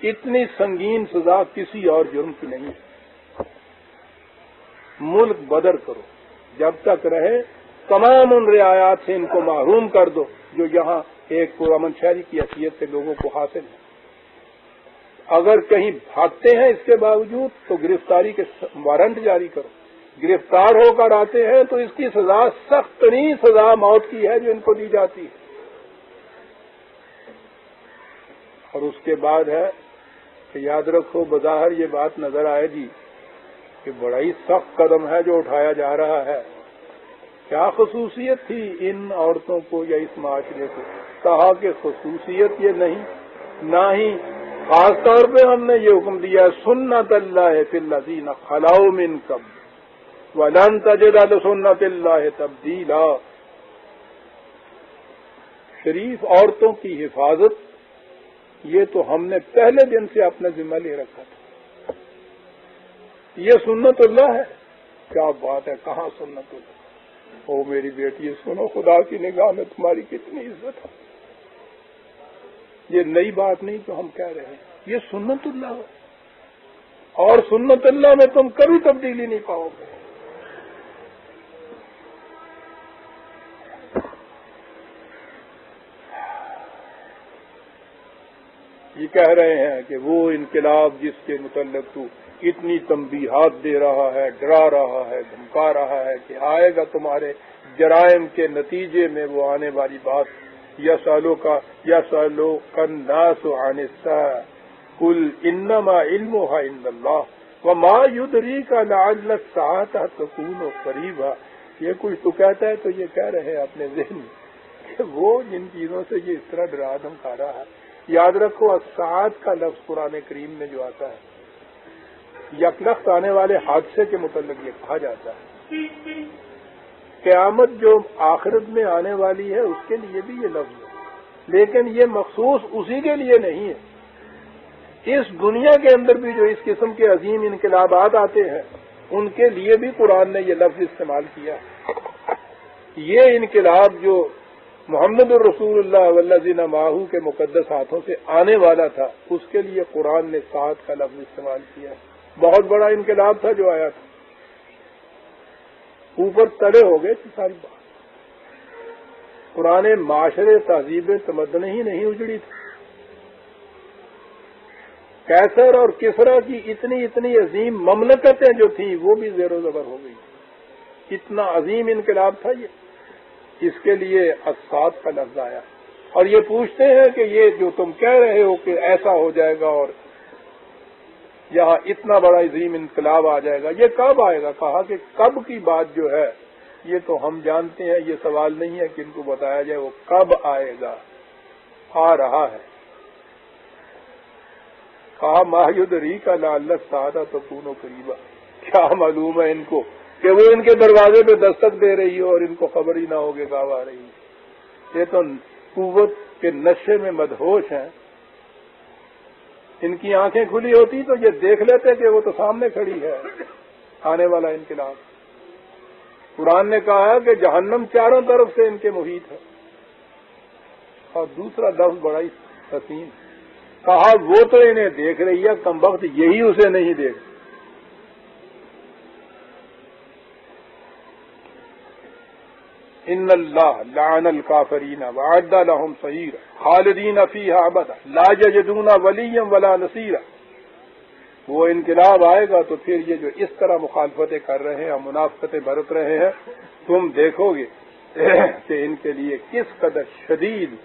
اتنی سنگین سزا کسی اور جرم کی نہیں ہے. ملک بدر کرو، جب تک رہے تمام ان رعایات سے ان کو محروم کر دو جو یہاں ایک پرامن شہری کی حیثیت سے لوگوں کو حاصل ہے. اگر کہیں بھاگتے ہیں اس کے باوجود تو گرفتاری کے وارنٹ جاری کرو. گرفتار ہو کر آتے ہیں تو اس کی سزا سخت ترین سزا موت کی ہے جو ان کو دی جاتی ہے. اور اس کے بعد ہے کہ یاد رکھو، بظاہر یہ بات نظر آئے گی کہ بڑا ہی سخت قدم ہے جو اٹھایا جا رہا ہے. کیا خصوصیت تھی ان عورتوں کو یا اس معاشرے کو؟ کہا کہ خصوصیت یہ نہیں، نہ ہی خاص طور پہ ہم نے یہ حکم دیا سنت اللہ فی الذین خلوا من قبل وَلَن تَجِدَ لِسُنَّتِ اللَّهِ تَبْدِيلًا. شریف عورتوں کی حفاظت یہ تو ہم نے پہلے دن سے اپنا ذمہ لے رکھا تھا. یہ سنت اللہ ہے. کیا بات ہے، کہاں سنت اللہ؟ او میری بیٹی سنو، خدا کی نگاہ میں تمہاری کتنی عزت ہے. یہ نئی بات نہیں تو ہم کہہ رہے ہیں، یہ سنت اللہ ہے. اور سنت اللہ میں تم کبھی تبدیلی نہیں پاؤ گے. یہ کہہ رہے ہیں کہ وہ انقلاب جس کے متعلق تو اتنی تنبیہات دے رہا ہے، ڈرا رہا ہے، دھمکا رہا ہے کہ آئے گا تمہارے جرائم کے نتیجے میں وہ آنے والی بات، یسألوک الناس عن الساعة قل انما علمها عند الله وما يدريك لعل الساعة تكون قريبا. یہ کچھ تو کہتا ہے تو یہ کہہ رہے ہیں اپنے ذہن میں کہ وہ جن چیزوں سے یہ اس طرح ڈرا دھمکا رہا ہے. یاد رکھو الساعت کا لفظ قرآن کریم میں جو آتا ہے یکلخت آنے والے حادثے کے متعلق یہ کہا جاتا ہے. قیامت جو آخرت میں آنے والی ہے اس کے لیے بھی یہ لفظ ہے، لیکن یہ مخصوص اسی کے لیے نہیں ہے. اس دنیا کے اندر بھی جو اس قسم کے عظیم انقلابات آتے ہیں ان کے لیے بھی قرآن نے یہ لفظ استعمال کیا. یہ انقلاب جو محمد الرسول اللہ والذین معہ کے مقدس ہاتھوں سے آنے والا تھا اس کے لیے قرآن نے ساعت کا لفظ استعمال کیا. بہت بڑا انقلاب تھا جو آیا تھا، اوپر تلے ہو گئے تھی ساری بات. پرانے معاشرے تہذیب تمدن ہی نہیں اجڑی تھی. کیسر اور کسرا کی اتنی عظیم مملکتیں جو تھیں وہ بھی زیر و زبر ہو گئی. اتنا عظیم انقلاب تھا یہ. اس کے لیے الساعت کا لفظ آیا. اور یہ پوچھتے ہیں کہ یہ جو تم کہہ رہے ہو کہ ایسا ہو جائے گا اور یہاں اتنا بڑا عظیم انقلاب آ جائے گا، یہ کب آئے گا؟ کہا کہ کب کی بات جو ہے یہ تو ہم جانتے ہیں، یہ سوال نہیں ہے کہ ان کو بتایا جائے وہ کب آئے گا، آ رہا ہے. کہا ما یدریک لعل الساعة تکون قریبا. کیا معلوم ہے ان کو کہ وہ ان کے دروازے پہ دستک دے رہی ہو اور ان کو خبر ہی نہ ہوگی کب آ رہی ہے. یہ تو قوت کے نشے میں مدہوش ہیں. ان کی آنکھیں کھلی ہوتی تو یہ دیکھ لیتے کہ وہ تو سامنے کھڑی ہے آنے والا انقلاب. قرآن نے کہا ہے کہ جہنم چاروں طرف سے ان کے محیط ہے. اور دوسرا لفظ بڑا ہی حسین، کہا وہ تو انہیں دیکھ رہی ہے، کمبخت یہی اسے نہیں دیکھ. ان اللہ لعن الکافرین وعد لهم سعیرا خالدین فیہا ابدا لا یجدون ولیا ولا نصیرا. وہ انقلاب آئے گا تو پھر یہ جو اس طرح مخالفتیں کر رہے ہیں، منافقتیں برت رہے ہیں، تم دیکھو گے کہ ان کے لیے کس قدر شدید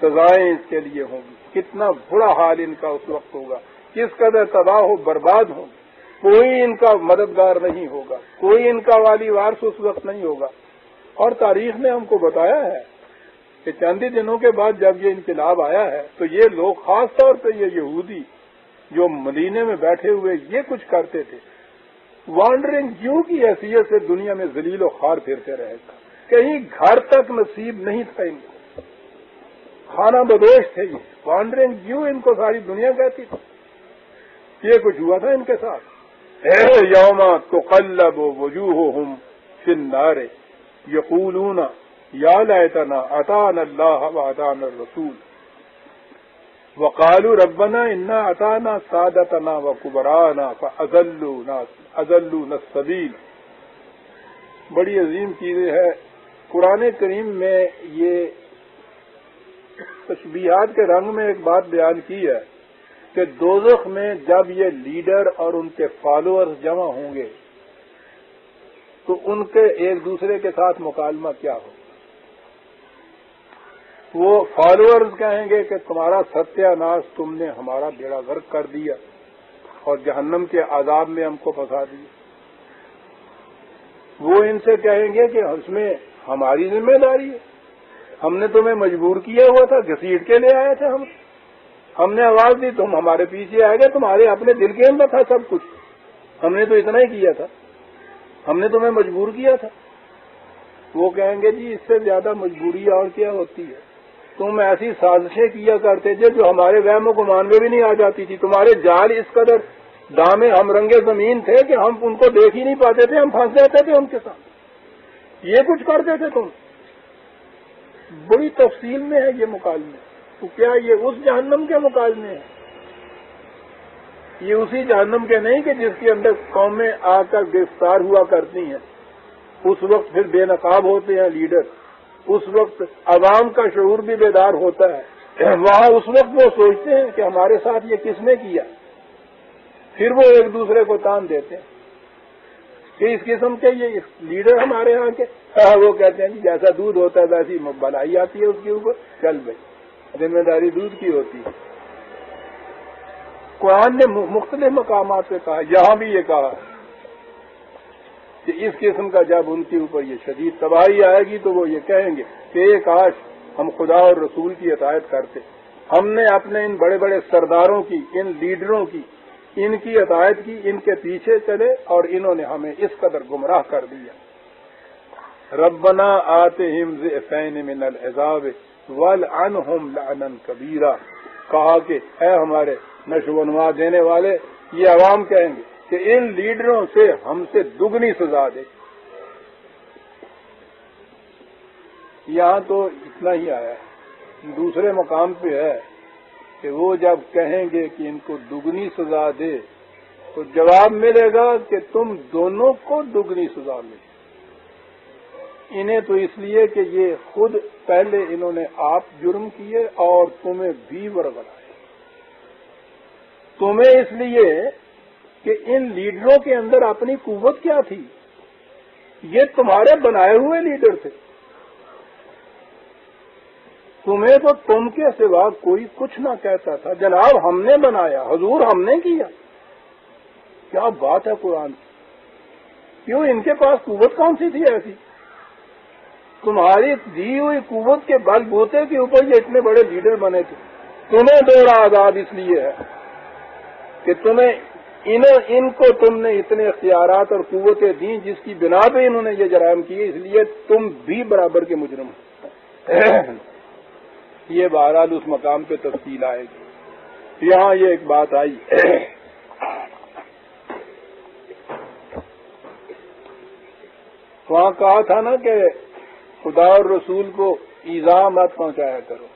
سزائیں اس کے لیے ہوں گی، کتنا برا حال ان کا اس وقت ہوگا، کس قدر تباہ و برباد ہوں گے. کوئی ان کا مددگار نہیں ہوگا، کوئی ان کا والی وارث اس وقت نہیں ہوگا. اور تاریخ نے ہم کو بتایا ہے کہ چند ہی دنوں کے بعد جب یہ انقلاب آیا ہے تو یہ لوگ، خاص طور پہ یہ یہودی جو مدینے میں بیٹھے ہوئے یہ کچھ کرتے تھے، وانڈرنگ جیو کی حیثیت سے دنیا میں ذلیل و خوار پھرتے رہے گا. کہیں گھر تک نصیب نہیں تھا ان کو, کھانا بدوش تھے یہ. وانڈرنگ جیو ان کو ساری دنیا کہتی تھی. یہ کچھ ہوا تھا ان کے ساتھ. یوم تقلب وجوہہم فی النار یقولون یا لیتنا اطعنا اللہ واطعنا الرسول وقالوا ربنا انا اطعنا سادتنا وکبراءنا فاضلونا السبیل. بڑی عظیم چیزیں ہے. قرآن کریم میں یہ تشبیہات کے رنگ میں ایک بات بیان کی ہے کہ دوزخ میں جب یہ لیڈر اور ان کے فالوورز جمع ہوں گے تو ان کے ایک دوسرے کے ساتھ مکالمہ کیا ہو. وہ فالوورز کہیں گے کہ تمہارا ستیہ ناش, تم نے ہمارا بیڑا غرق کر دیا اور جہنم کے عذاب میں ہم کو پھنسا دیا. وہ ان سے کہیں گے کہ اس میں ہماری ذمہ داری ہے, ہم نے تمہیں مجبور کیا ہوا تھا, گھسیٹ کے لے آئے تھے ہم نے آواز دی, تم ہمارے پیچھے آئے گئے, تمہارے اپنے دل کے اندر تھا سب کچھ, ہم نے تو اتنا ہی کیا تھا, ہم نے تمہیں مجبور کیا تھا. وہ کہیں گے جی اس سے زیادہ مجبوری اور کیا ہوتی ہے, تم ایسی سازشیں کیا کرتے تھے جو ہمارے وہم و گمان میں بھی نہیں آ جاتی تھی. تمہارے جال اس قدر دامے ہم رنگے زمین تھے کہ ہم ان کو دیکھ ہی نہیں پاتے تھے, ہم پھنس جاتے تھے ان کے ساتھ. یہ کچھ کرتے تھے تم. بڑی تفصیل میں ہے یہ مکالمے. تو کیا یہ اس جہنم کے مکالمے ہیں؟ یہ اسی جہنم کے نہیں کہ جس کے اندر قومیں آ کر گرفتار ہوا کرتی ہیں, اس وقت پھر بے نقاب ہوتے ہیں لیڈر, اس وقت عوام کا شعور بھی بیدار ہوتا ہے. وہاں اس وقت وہ سوچتے ہیں کہ ہمارے ساتھ یہ کس نے کیا, پھر وہ ایک دوسرے کو تان دیتے ہیں کہ اس قسم کے یہ لیڈر ہمارے ہاں کے. وہ کہتے ہیں جیسا دودھ ہوتا ہے ویسی بلائی آتی ہے اس کے اوپر, چل بھائی ذمہ داری دودھ کی ہوتی ہے. قرآن نے مختلف مقامات پہ کہا, یہاں بھی یہ کہا کہ اس قسم کا جب ان کے اوپر یہ شدید تباہی آئے گی تو وہ یہ کہیں گے کہ کاش ہم خدا اور رسول کی اطاعت کرتے. ہم نے اپنے ان بڑے بڑے سرداروں کی, ان لیڈروں کی, ان کی اطاعت کی, ان کے پیچھے چلے اور انہوں نے ہمیں اس قدر گمراہ کر دیا. ربنا آتہم ضعفین من العذاب والعنہم لعنا کبیرا. کہا کہ اے ہمارے نشو و نما دینے والے, یہ عوام کہیں گے کہ ان لیڈروں سے ہم سے دگنی سزا دے. یہاں تو اتنا ہی آیا ہے. دوسرے مقام پہ ہے کہ وہ جب کہیں گے کہ ان کو دگنی سزا دے تو جواب ملے گا کہ تم دونوں کو دگنی سزا ملے. انہیں تو اس لیے کہ یہ خود پہلے انہوں نے آپ جرم کیے اور تمہیں بھی ورگلائے. تمہیں اس لیے کہ ان لیڈروں کے اندر اپنی قوت کیا تھی, یہ تمہارے بنائے ہوئے لیڈر تھے. تمہیں تو تم کے سوا کوئی کچھ نہ کہتا تھا, جناب ہم نے بنایا, حضور ہم نے کیا. کیا بات ہے قرآن کی. کیوں ان کے پاس قوت کون سی تھی ایسی؟ تمہاری دی ہوئی قوت کے بل بوتے کے اوپر یہ اتنے بڑے لیڈر بنے تھے. تمہیں دوہرا عذاب اس لیے ہے کہ ان کو تم نے اتنے اختیارات اور قوتیں دیں جس کی بنا پہ انہوں نے یہ جرائم کیے, اس لیے تم بھی برابر کے مجرم ہو. یہ بہرحال اس مقام پہ تفصیل آئے گی. یہاں یہ ایک بات آئی وہاں کہا تھا نا کہ خدا اور رسول کو ایذا مت پہنچایا کرو.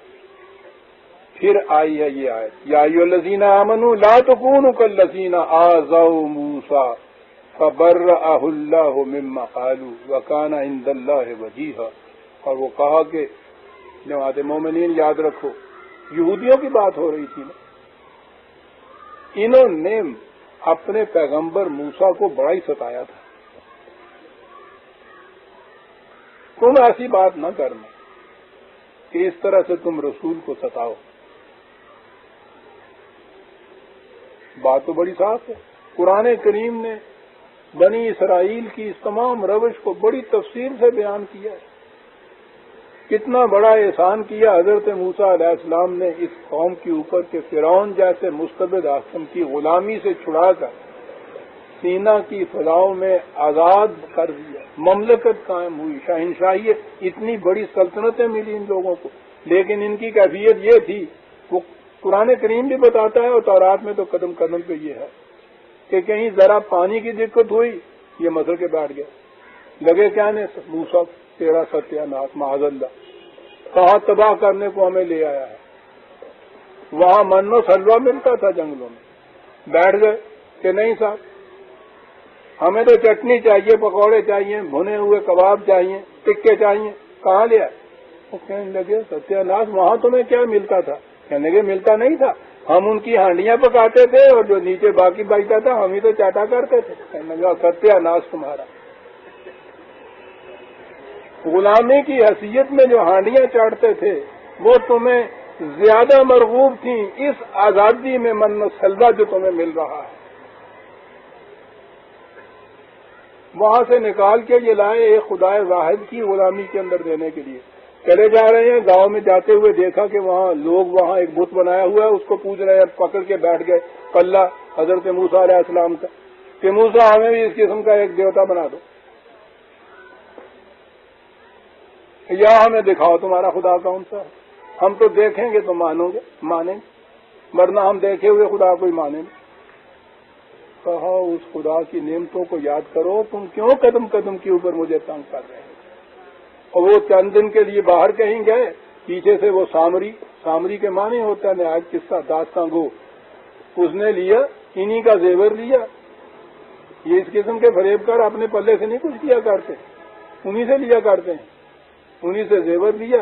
پھر آئی ہے یہ آیت, یا ایھا الذین آمنوا لا تکونوا کالذین آذوا موسیٰ فبرأہ اللہ مما قالوا وکان عند اللہ وجیہا. اور وہ کہا کہ جماعت مومنین یاد رکھو, یہودیوں کی بات ہو رہی تھی نا, انہوں نے اپنے پیغمبر موسیٰ کو بڑا ہی ستایا تھا. تم ایسی بات نہ کرنا کہ اس طرح سے تم رسول کو ستاؤ. بات تو بڑی صاف ہے. قرآن کریم نے بنی اسرائیل کی اس تمام روش کو بڑی تفصیل سے بیان کیا ہے. کتنا بڑا احسان کیا حضرت موسیٰ علیہ السلام نے اس قوم کے اوپر کہ فرعون جیسے مستبد حاکم کی غلامی سے چھڑا کر سینا کی فضاؤں میں آزاد کر دیا، مملکت قائم ہوئی، شہنشاہی، اتنی بڑی سلطنتیں ملی ان لوگوں کو، لیکن ان کی کیفیت یہ تھی، وہ قرآن کریم بھی بتاتا ہے اور تورات میں تو قدم قدم پہ یہ ہے کہ کہیں ذرا پانی کی دقت ہوئی یہ مسل کے بیٹھ گئے، لگے کیا نے موسیٰ تیرا ستیہ ناش معاذ اللہ، کہاں تباہ کرنے کو ہمیں لے آیا ہے۔ وہاں من و سلوہ ملتا تھا جنگلوں میں، بیٹھ گئے کہ نہیں صاحب ہمیں تو چٹنی چاہیے، پکوڑے چاہیے، بھنے ہوئے کباب چاہیے، ٹکے چاہیے، کہاں لیا؟ وہ کہنے لگے ستیہ ناش وہاں تمہیں کیا ملتا تھا؟ کہنے لگے ملتا نہیں تھا، ہم ان کی ہانڈیاں پکاتے تھے اور جو نیچے باقی بچتا تھا ہم ہی تو چاٹا کرتے تھے۔ کہنے لگا ستیہ ناش تمہارا، غلامی کی حیثیت میں جو ہانڈیاں چاٹتے تھے وہ تمہیں زیادہ مرغوب تھیں اس آزادی میں من و سلوہ جو تمہیں مل رہا ہے۔ وہاں سے نکال کے یہ لائے ایک خدائے واحد کی غلامی کے اندر دینے کے لیے۔ چلے جا رہے ہیں، گاؤں میں جاتے ہوئے دیکھا کہ وہاں لوگ وہاں ایک بت بنایا ہوا ہے، اس کو پوچھ رہے ہیں، پکڑ کے بیٹھ گئے پلہ حضرت موسیٰ علیہ السلام کا کہ موسیٰ ہمیں بھی اس قسم کا ایک دیوتا بنا دو، یا ہمیں دکھاؤ تمہارا خدا کون سا ہے، ہم تو دیکھیں گے تو مانیں گے، ورنہ ہم دیکھے ہوئے خدا کو ہی مانیں گے۔ کہا اس خدا کی نعمتوں کو یاد کرو، تم کیوں قدم قدم کے اوپر مجھے تنگ کر رہے ہیں؟ اور وہ چند دن کے لیے باہر کہیں گئے، پیچھے سے وہ سامری کے معنی ہوتا ہے نہایت قصہ داستان گو، اس نے لیا انہی کا زیور لیا، یہ اس قسم کے فریب کر اپنے پلے سے نہیں کچھ کیا کرتے، انہی سے لیا کرتے ہیں، انہی سے زیور لیا،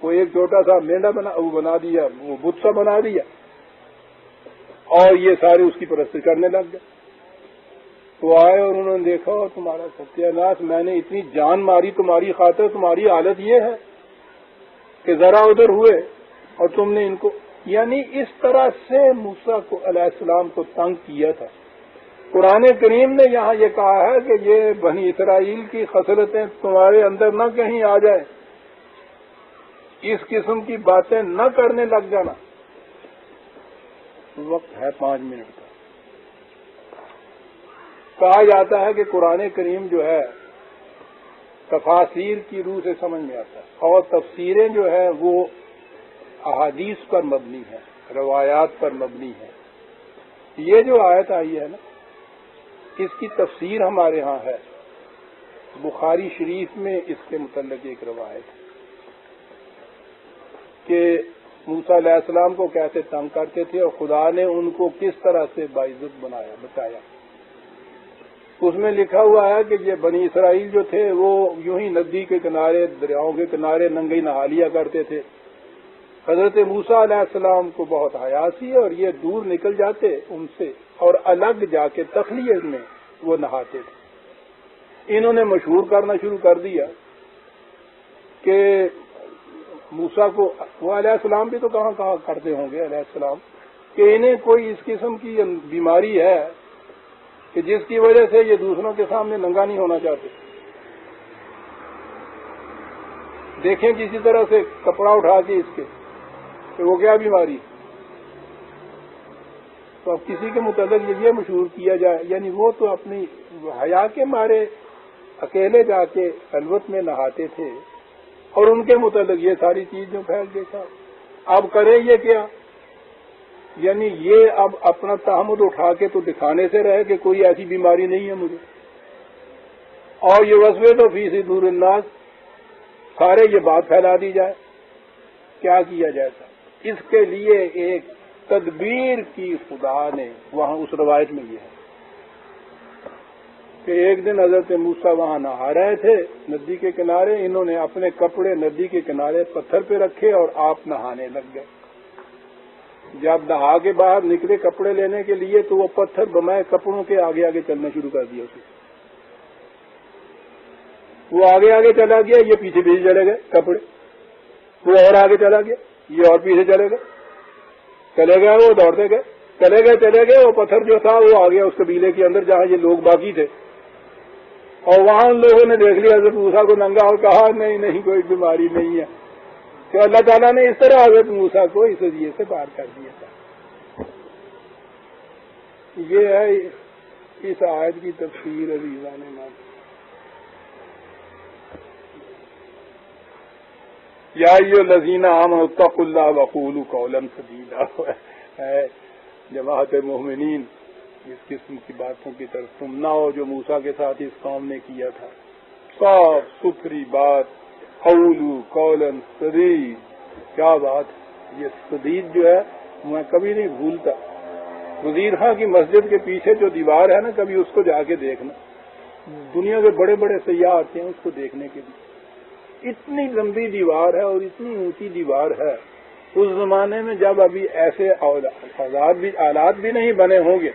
وہ ایک چھوٹا سا مینڈا بنا دیا، وہ بت سا بنا دیا، اور یہ سارے اس کی پرستش کرنے لگ گئے۔ تو آئے اور انہوں نے دیکھا اور تمہارا ستیہ ناش، میں نے اتنی جان ماری تمہاری خاطر، تمہاری حالت یہ ہے کہ ذرا ادھر ہوئے اور تم نے ان کو، یعنی اس طرح سے موسیٰ کو علیہ السلام کو تنگ کیا تھا۔ قرآن کریم نے یہاں یہ کہا ہے کہ یہ بنی اسرائیل کی خصلتیں تمہارے اندر نہ کہیں آ جائیں، اس قسم کی باتیں نہ کرنے لگ جانا۔ وقت ہے 5 منٹ کا۔ کہا جاتا ہے کہ قرآن کریم جو ہے تفاسیر کی روح سے سمجھ میں آتا ہے، اور تفسیریں جو ہیں وہ احادیث پر مبنی ہیں، روایات پر مبنی ہیں۔ یہ جو آیت آئی ہے نا، اس کی تفسیر ہمارے ہاں ہے، بخاری شریف میں اس کے متعلق ایک روایت ہے کہ موسیٰ علیہ السلام کو کیسے تنگ کرتے تھے اور خدا نے ان کو کس طرح سے باعزت بتایا۔ اس میں لکھا ہوا ہے کہ یہ بنی اسرائیل جو تھے وہ یوں ہی ندی کے کنارے، دریاؤں کے کنارے ننگے نہا لیا کرتے تھے۔ حضرت موسیٰ علیہ السلام کو بہت حیا سی اور یہ دور نکل جاتے ان سے اور الگ جا کے تخلیہ میں وہ نہاتے تھے۔ انہوں نے مشہور کرنا شروع کر دیا کہ موسیٰ کو، وہ علیہ السلام بھی تو کہاں کرتے ہوں گے علیہ السلام، کہ انہیں کوئی اس قسم کی بیماری ہے کہ جس کی وجہ سے یہ دوسروں کے سامنے ننگا نہیں ہونا چاہتے۔ دیکھیں کسی طرح سے کپڑا اٹھا کے اس کے کہ وہ کیا بیماری، تو اب کسی کے متعلق یہ مشہور کیا جائے، یعنی وہ تو اپنی حیا کے مارے اکیلے جا کے خلوت میں نہاتے تھے اور ان کے متعلق یہ ساری چیز جو پھیل گئی تھا۔ اب کریں یہ کیا، یعنی یہ اب اپنا تحمل اٹھا کے تو دکھانے سے رہے کہ کوئی ایسی بیماری نہیں ہے مجھے، اور یہ وصفے تو فی صدور الناس، سارے یہ بات پھیلا دی جائے۔ کیا کیا جائے گا؟ اس کے لیے ایک تدبیر کی خدا نے وہاں اس روایت میں یہ ہے کہ ایک دن حضرت موسیٰ وہاں نہا رہے تھے ندی کے کنارے، انہوں نے اپنے کپڑے ندی کے کنارے پتھر پہ رکھے اور آپ نہانے لگ گئے۔ جب نہا کے باہر نکلے کپڑے لینے کے لیے تو وہ پتھر بمائے کپڑوں کے آگے آگے چلنا شروع کر دیا اسے، وہ آگے آگے چلا گیا، یہ پیچھے پیچھے چلے گئے کپڑے، وہ اور آگے چلا گیا، یہ اور پیچھے چلے گئے، وہ دوڑتے گئے، چلے گئے، وہ پتھر جو تھا وہ آ گیا اس قبیلے کے اندر جہاں یہ لوگ باقی تھے، اور وہاں ان لوگوں نے دیکھ لیا حضرت موسیٰ کو ننگا اور کہا نہیں کوئی بیماری نہیں ہے، کہ اللہ تعالیٰ نے اس طرح حضرت موسیٰ کو اس ذریعے سے پار کر دیا تھا۔ یہ ہے اس آیت کی تفسیر عزیزان مان، یا ایھا الذین آمنوا اتقوا اللہ وقولوا قولا سدیدا، جماعت مومنین اس قسم کی باتوں کی طرف تم نہ ہو جو موسیٰ کے ساتھ اس قوم نے کیا تھا. صاف ستھری بات، قولوا قولا سدید، کیا بات. یہ سدید جو ہے میں کبھی نہیں بھولتا. وزیر خان کی مسجد کے پیچھے جو دیوار ہے نا، کبھی اس کو جا کے دیکھنا. دنیا کے بڑے بڑے سیاح آتے ہیں اس کو دیکھنے کے لیے. اتنی لمبی دیوار ہے اور اتنی اونچی دیوار ہے. اس زمانے میں جب ابھی ایسے آلات بھی نہیں بنے ہوں گے،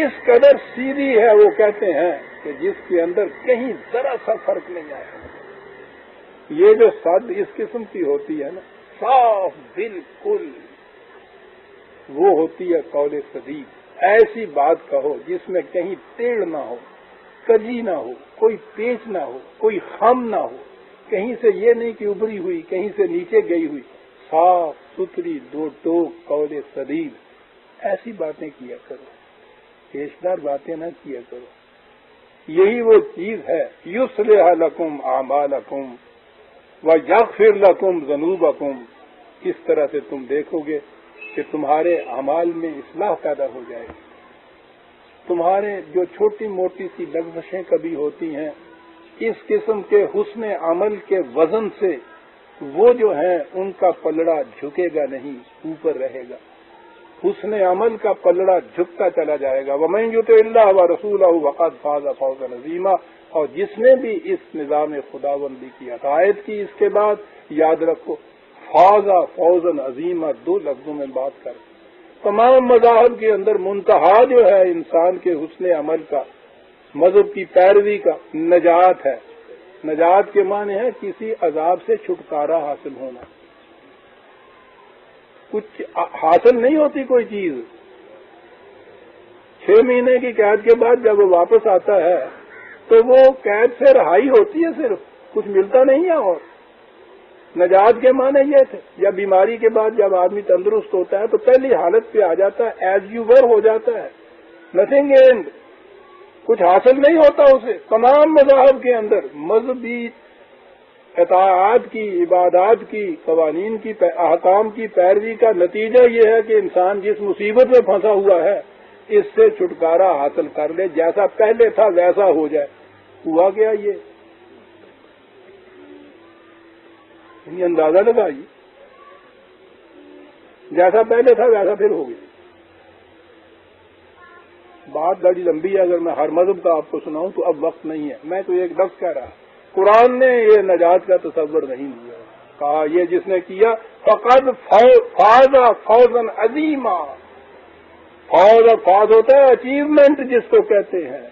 اس قدر سیدھی ہے وہ کہتے ہیں کہ جس کے اندر کہیں ذرا سا فرق نہیں آتا. یہ جو صد اس قسم کی ہوتی ہے نا، صاف بالکل، وہ ہوتی ہے قول سدید. ایسی بات کہو جس میں کہیں ٹیڑھ نہ ہو، کجی نہ ہو، کوئی پیچ نہ ہو، کوئی خم نہ ہو، کہیں سے یہ نہیں کہ ابری ہوئی، کہیں سے نیچے گئی ہوئی، صاف ستھری دو ٹوک قول سدید. ایسی باتیں کیا کرو، پیشدار باتیں نہ کیا کرو. یہی وہ چیز ہے، یصلح لکم اعمالکم ویغفر لکم ذنوبکم. اس طرح سے تم دیکھو گے کہ تمہارے اعمال میں اصلاح پیدا ہو جائے گی. تمہارے جو چھوٹی موٹی سی لغزشیں کبھی ہوتی ہیں، اس قسم کے حسن عمل کے وزن سے وہ جو ہیں ان کا پلڑا جھکے گا نہیں، اوپر رہے گا. حسن عمل کا پلڑا جھکتا چلا جائے گا. وَمَن يُطِعِ اللَّهَ وَرَسُولَهُ فَقَدْ فَازَ فَوْزًا عَظِيمًا. اور جس نے بھی اس نظام خداوندی کی اطاعت کی، اس کے بعد یاد رکھو فَازَ فَوْزًا عَظِيمًا، دو لفظوں میں بات کر. تمام مذاہب کے اندر منتہا جو ہے انسان کے حسن عمل کا، مذہب کی پیروی کا، نجات ہے. نجات کے معنی ہے کسی عذاب سے چھٹکارا حاصل ہونا. کچھ حاصل نہیں ہوتی کوئی چیز. 6 مہینے کی قید کے بعد جب وہ واپس آتا ہے تو وہ قید سے رہائی ہوتی ہے، صرف کچھ ملتا نہیں ہے. اور نجات کے معنی یہ تھے، یا بیماری کے بعد جب آدمی تندرست ہوتا ہے تو پہلی حالت پہ آ جاتا ہے، ایز یو ور ہو جاتا ہے. نتھنگ اینڈ، کچھ حاصل نہیں ہوتا اسے. تمام مذاہب کے اندر مذہبی اطاعات کی، عبادات کی، قوانین کی، احکام کی پیروی کا نتیجہ یہ ہے کہ انسان جس مصیبت میں پھنسا ہوا ہے اس سے چھٹکارا حاصل کر لے، جیسا پہلے تھا ویسا ہو جائے. ہوا کیا یہ اندازہ لگائیے، جیسا پہلے تھا ویسا پھر ہو گیا. بات بڑی لمبی ہے، اگر میں ہر مذہب کا آپ کو سناؤں تو اب وقت نہیں ہے. میں تو ایک لفظ کہہ رہا، قرآن نے یہ نجات کا تصور نہیں لیا. کہا یہ جس نے کیا فقد فاز فوزا عظیما. فاز ہوتا ہے اچیومنٹ جس کو کہتے ہیں.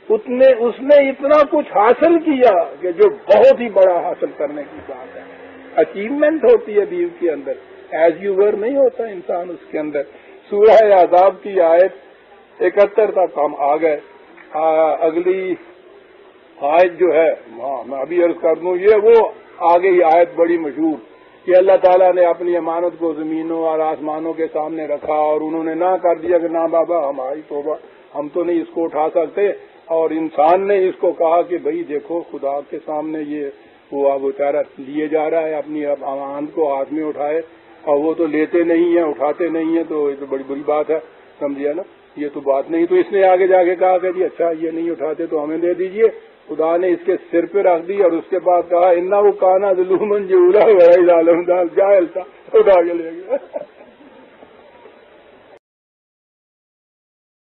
اس نے اتنا کچھ حاصل کیا کہ جو بہت ہی بڑا حاصل کرنے کی بات ہے. اچیومنٹ ہوتی ہے دین کے اندر، ایز یو ور نہیں ہوتا انسان اس کے اندر. سورہ عذاب کی آیت 71 تک ہم آ گئے. اگلی آیت جو ہے میں ابھی عرض کر دوں، یہ وہ آگے ہی آیت بڑی مشہور کہ اللہ تعالیٰ نے اپنی امانت کو زمینوں اور آسمانوں کے سامنے رکھا اور انہوں نے نہ کر دیا کہ نہ بابا ہماری توبہ، ہم تو نہیں اس کو اٹھا سکتے. اور انسان نے اس کو کہا کہ بھئی دیکھو خدا کے سامنے یہ وہ بیچارہ لیے جا رہا ہے، اپنی امانت کو ہاتھ میں اٹھائے اور وہ تو لیتے نہیں ہیں، اٹھاتے نہیں ہیں، تو یہ تو بڑی بری بات ہے. سمجھیا نا، یہ تو بات نہیں. تو اس نے آگے جا کے کہا کہ جی اچھا یہ نہیں اٹھاتے تو ہمیں دے دیجئے. خدا نے اس کے سر پہ رکھ دی اور اس کے بعد کہا انہ وہ کانا ظلومن جہولا وغیرہ عالم دال جاہل تھا، خدا کے لے گیا.